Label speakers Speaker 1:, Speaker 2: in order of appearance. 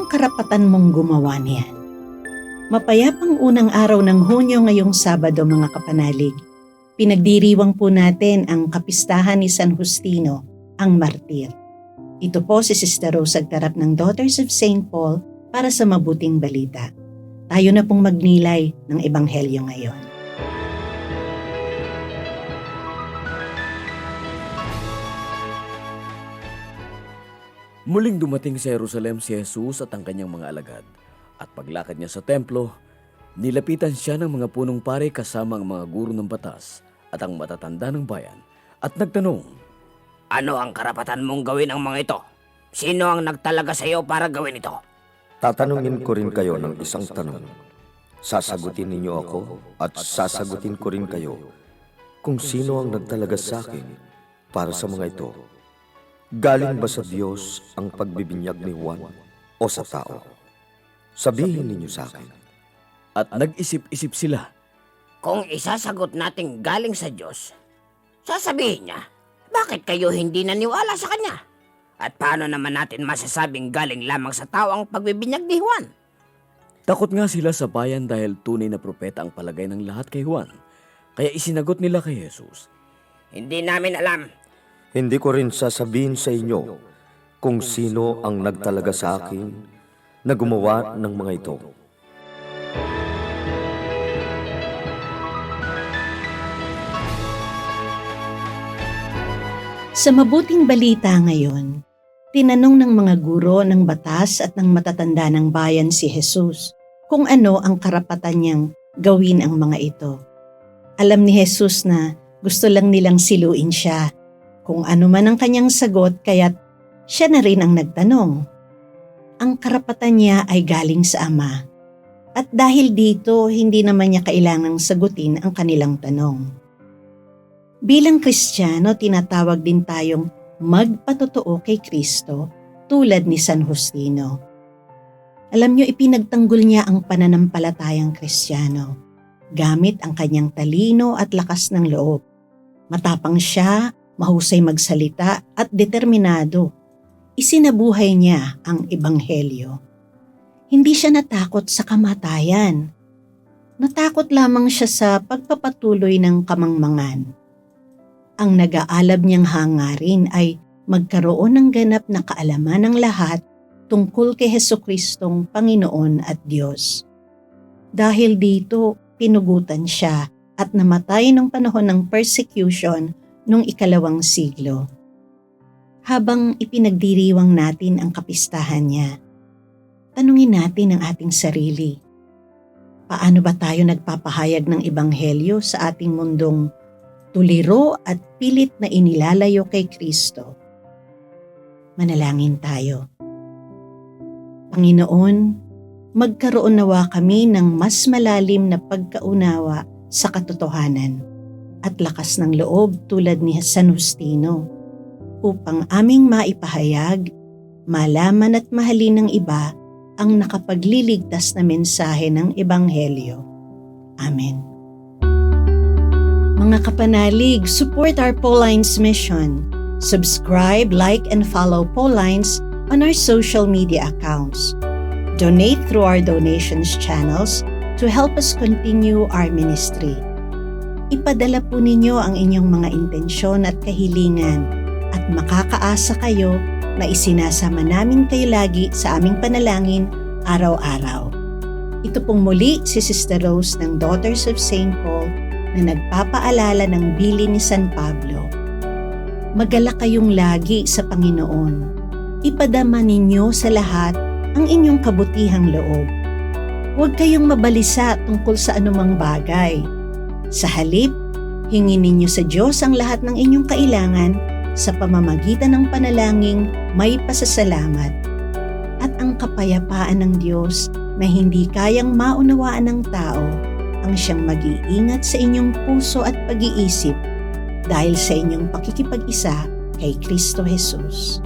Speaker 1: karapatan mong gumawa niyan. Mapayapang unang araw ng Hunyo ngayong Sabado mga kapanalig. Pinagdiriwang po natin ang kapistahan ni San Justino, ang martir. Ito po si Sister Rose Agtarap ng Daughters of St. Paul para sa mabuting balita. Tayo na pong magnilay ng Ebanghelyo ngayon.
Speaker 2: Muling dumating sa Jerusalem si Jesus at ang kanyang mga alagad. At paglakad niya sa templo, nilapitan siya ng mga punong pare kasama ang mga guro ng batas at ang matatanda ng bayan at nagtanong,
Speaker 3: "Ano ang karapatan mong gawin ang mga ito? Sino ang nagtalaga sa iyo para gawin ito?"
Speaker 4: Tatanungin ko rin kayo ng isang tanong. Sasagutin ninyo ako at sasagutin ko rin kayo kung sino ang nagtalaga sa akin para sa mga ito. Galing ba sa Diyos ang pagbibinyag ni Juan o sa tao? Sabihin ninyo sa akin.
Speaker 2: At nag-isip-isip sila.
Speaker 3: Kung isasagot natin galing sa Diyos, sasabihin niya, bakit kayo hindi naniwala sa Kanya? At paano naman natin masasabing galing lamang sa tao ang pagbibinyag ni Juan?
Speaker 2: Takot nga sila sa bayan dahil tunay na propeta ang palagay ng lahat kay Juan. Kaya isinagot nila kay Jesus,
Speaker 3: Hindi namin alam.
Speaker 4: Hindi ko rin sasabihin sa inyo kung sino ang nagtalaga sa akin na gumawa ng mga ito.
Speaker 1: Sa mabuting balita ngayon, tinanong ng mga guro ng batas at ng matatanda ng bayan si Jesus kung ano ang karapatan niyang gawin ang mga ito. Alam ni Jesus na gusto lang nilang siluin siya. Kung ano man ang kanyang sagot, kaya't siya na rin ang nagtanong. Ang karapatan niya ay galing sa Ama. At dahil dito, hindi naman niya kailangang sagutin ang kanilang tanong. Bilang Kristiyano, tinatawag din tayong magpatotoo kay Kristo tulad ni San Justino. Alam niyo, ipinagtanggol niya ang pananampalatayang Kristiyano gamit ang kanyang talino at lakas ng loob. Matapang siya, mahusay magsalita at determinado. Isinabuhay niya ang Ebanghelyo. Hindi siya natakot sa kamatayan. Natakot lamang siya sa pagpapatuloy ng kamangmangan. Ang nag-aalab niyang hangarin ay magkaroon ng ganap na kaalaman ng lahat tungkol kay Jesucristong Panginoon at Diyos. Dahil dito, pinugutan siya at namatay nung panahon ng persecution noong 2 siglo. Habang ipinagdiriwang natin ang kapistahan niya, tanungin natin ang ating sarili. Paano ba tayo nagpapahayag ng Ebanghelyo sa ating mundong tuliro at pilit na inilalayo kay Kristo? Manalangin tayo. Panginoon, magkaroon nawa kami ng mas malalim na pagkaunawa sa katotohanan at lakas ng loob tulad ni San Justino upang aming maipahayag, malaman at mahalin ng iba ang nakapagliligtas na mensahe ng Ebanghelyo. Amen. Mga kapanalig, support our Paulines mission. Subscribe, like, and follow Paulines on our social media accounts. Donate through our donations channels to help us continue our ministry. Ipadala po ninyo ang inyong mga intensyon at kahilingan at makakaasa kayo na isinasama namin kayo lagi sa aming panalangin araw-araw. Ito pong muli si Sister Rose ng Daughters of St. Paul na nagpapaalala ng bilin ni San Pablo. Magalak kayong lagi sa Panginoon. Ipadama ninyo sa lahat ang inyong kabutihang loob. Huwag kayong mabalisa tungkol sa anumang bagay. Sa halip, hingin ninyo sa Diyos ang lahat ng inyong kailangan sa pamamagitan ng panalangin may pasasalamat. At ang kapayapaan ng Diyos na hindi kayang maunawaan ng tao ang siyang mag-iingat sa inyong puso at pag-iisip dahil sa inyong pakikipag-isa kay Kristo Jesus.